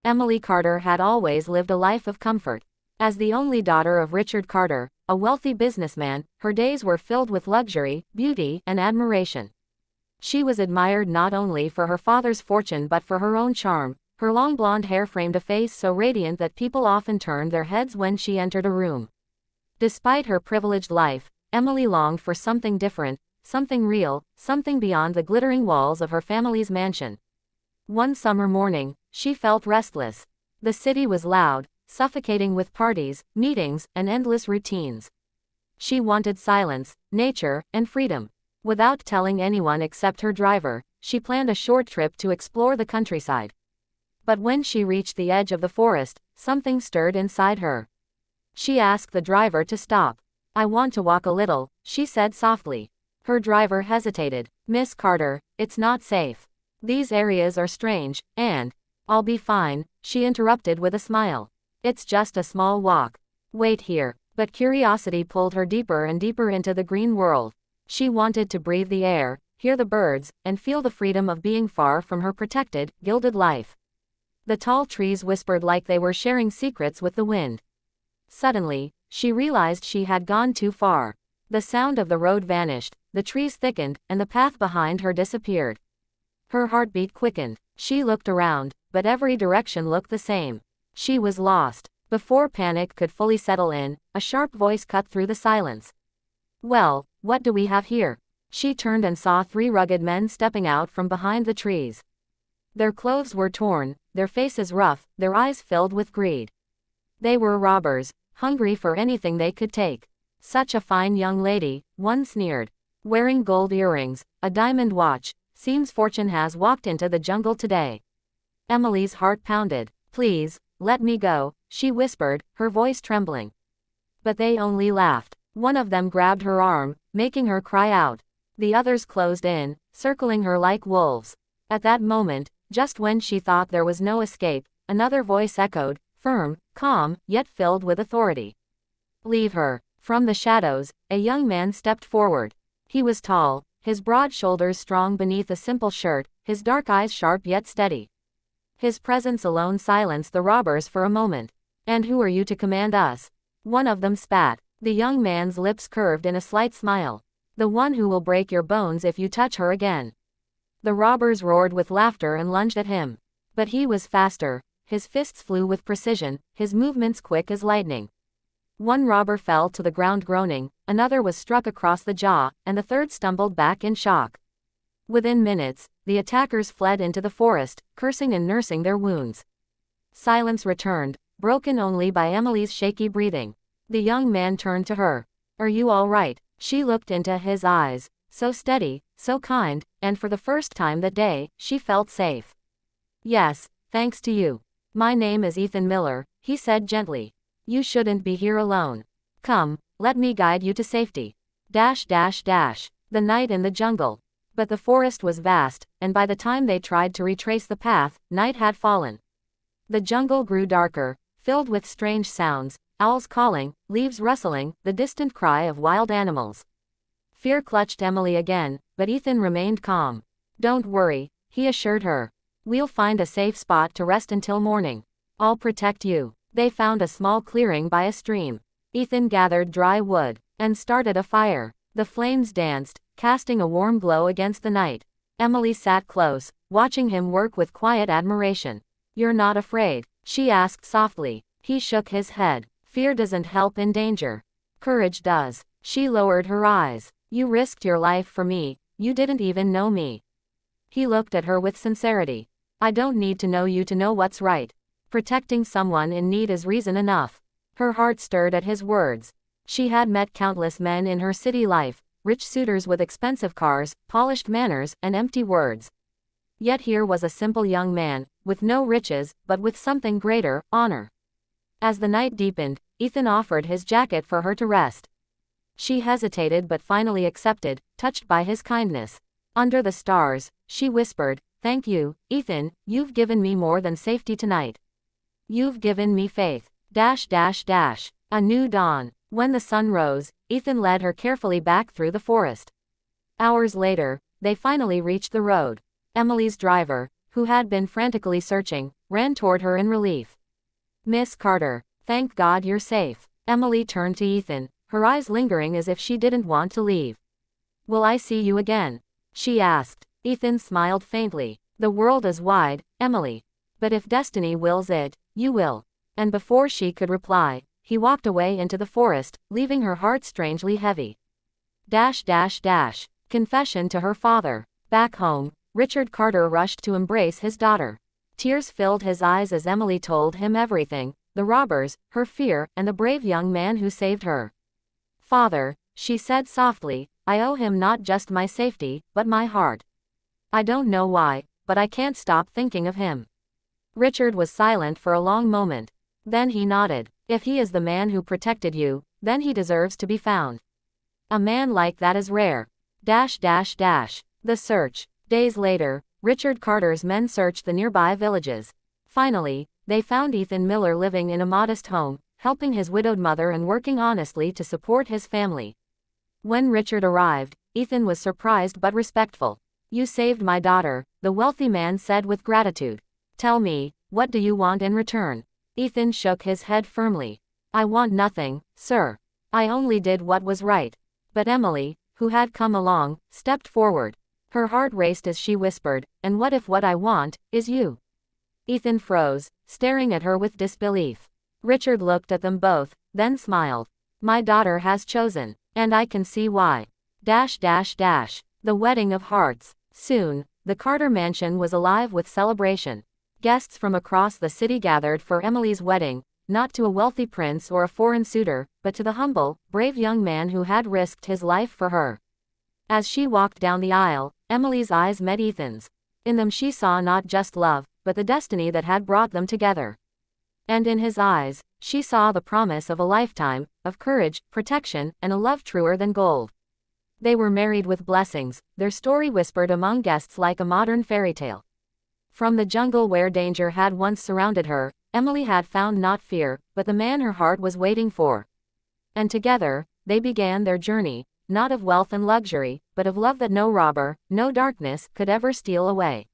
Emily Carter had always lived a life of comfort. As the only daughter of Richard Carter, a wealthy businessman, her days were filled with luxury, beauty, and admiration. She was admired not only for her father's fortune but for her own charm. Her long blonde hair framed a face so radiant that people often turned their heads when she entered a room. Despite her privileged life, Emily longed for something different, something real, something beyond the glittering walls of her family's mansion. One summer morning, she felt restless. The city was loud, suffocating with parties, meetings, and endless routines. She wanted silence, nature, and freedom. Without telling anyone except her driver, she planned a short trip to explore the countryside. But when she reached the edge of the forest, something stirred inside her. She asked the driver to stop. "I want to walk a little," she said softly. Her driver hesitated. "Miss Carter, it's not safe. These areas are strange, and—" "I'll be fine," she interrupted with a smile. "It's just a small walk. Wait here." But curiosity pulled her deeper and deeper into the green world. She wanted to breathe the air, hear the birds, and feel the freedom of being far from her protected, gilded life. The tall trees whispered like they were sharing secrets with the wind. Suddenly, she realized she had gone too far. The sound of the road vanished, the trees thickened, and the path behind her disappeared. Her heartbeat quickened. She looked around, but every direction looked the same. She was lost. Before panic could fully settle in, a sharp voice cut through the silence. "Well, what do we have here?" She turned and saw three rugged men stepping out from behind the trees. Their clothes were torn, their faces rough, their eyes filled with greed. They were robbers, hungry for anything they could take. "Such a fine young lady," one sneered. "Wearing gold earrings, a diamond watch, seems fortune has walked into the jungle today." Emily's heart pounded. "Please, let me go," she whispered, her voice trembling. But they only laughed. One of them grabbed her arm, making her cry out. The others closed in, circling her like wolves. At that moment, just when she thought there was no escape, another voice echoed, firm, calm, yet filled with authority. "Leave her." From the shadows, a young man stepped forward. He was tall, his broad shoulders strong beneath a simple shirt, his dark eyes sharp yet steady. His presence alone silenced the robbers for a moment. "And who are you to command us?" One of them spat. The young man's lips curved in a slight smile. "The one who will break your bones if you touch her again." The robbers roared with laughter and lunged at him. But he was faster. His fists flew with precision, his movements quick as lightning. One robber fell to the ground groaning, another was struck across the jaw, and the third stumbled back in shock. Within minutes, the attackers fled into the forest, cursing and nursing their wounds. Silence returned, broken only by Emily's shaky breathing. The young man turned to her. "Are you all right?" She looked into his eyes, so steady, so kind, and for the first time that day, she felt safe. "Yes, thanks to you. My name is Ethan Miller," he said gently. "You shouldn't be here alone. Come, let me guide you to safety." The night in the jungle. But the forest was vast, and by the time they tried to retrace the path, night had fallen. The jungle grew darker, filled with strange sounds, owls calling, leaves rustling, the distant cry of wild animals. Fear clutched Emily again, but Ethan remained calm. "Don't worry," he assured her. "We'll find a safe spot to rest until morning. I'll protect you." They found a small clearing by a stream. Ethan gathered dry wood and started a fire. The flames danced, casting a warm glow against the night. Emily sat close, watching him work with quiet admiration. "You're not afraid?" she asked softly. He shook his head. "Fear doesn't help in danger. Courage does." She lowered her eyes. "You risked your life for me, you didn't even know me." He looked at her with sincerity. "I don't need to know you to know what's right. Protecting someone in need is reason enough." Her heart stirred at his words. She had met countless men in her city life, rich suitors with expensive cars, polished manners, and empty words. Yet here was a simple young man, with no riches, but with something greater, honor. As the night deepened, Ethan offered his jacket for her to rest. She hesitated but finally accepted, touched by his kindness. Under the stars, she whispered, "Thank you, Ethan, you've given me more than safety tonight. You've given me faith." A new dawn. When the sun rose, Ethan led her carefully back through the forest. Hours later, they finally reached the road. Emily's driver, who had been frantically searching, ran toward her in relief. Miss Carter, thank God you're safe. Emily turned to Ethan, her eyes lingering as if she didn't want to leave. Will I see you again? She asked. Ethan smiled faintly. The world is wide, Emily. But if destiny wills it, you will. And before she could reply, he walked away into the forest, leaving her heart strangely heavy. Confession to her father. Back home, Richard Carter rushed to embrace his daughter. Tears filled his eyes as Emily told him everything, the robbers, her fear, and the brave young man who saved her. Father, she said softly, I owe him not just my safety, but my heart. I don't know why, but I can't stop thinking of him. Richard was silent for a long moment. Then he nodded. If he is the man who protected you, then he deserves to be found. A man like that is rare. The search. Days later, Richard Carter's men searched the nearby villages. Finally, they found Ethan Miller living in a modest home, helping his widowed mother and working honestly to support his family. When Richard arrived, Ethan was surprised but respectful. You saved my daughter, the wealthy man said with gratitude. Tell me, what do you want in return? Ethan shook his head firmly. I want nothing, sir. I only did what was right. But Emily, who had come along, stepped forward. Her heart raced as she whispered, and what if what I want is you? Ethan froze, staring at her with disbelief. Richard looked at them both, then smiled. My daughter has chosen, and I can see why. The wedding of hearts. Soon, the Carter mansion was alive with celebration. Guests from across the city gathered for Emily's wedding, not to a wealthy prince or a foreign suitor, but to the humble, brave young man who had risked his life for her. As she walked down the aisle, Emily's eyes met Ethan's. In them she saw not just love, but the destiny that had brought them together. And in his eyes, she saw the promise of a lifetime, of courage, protection, and a love truer than gold. They were married with blessings, their story whispered among guests like a modern fairy tale. From the jungle where danger had once surrounded her, Emily had found not fear, but the man her heart was waiting for. And together, they began their journey, not of wealth and luxury, but of love that no robber, no darkness, could ever steal away.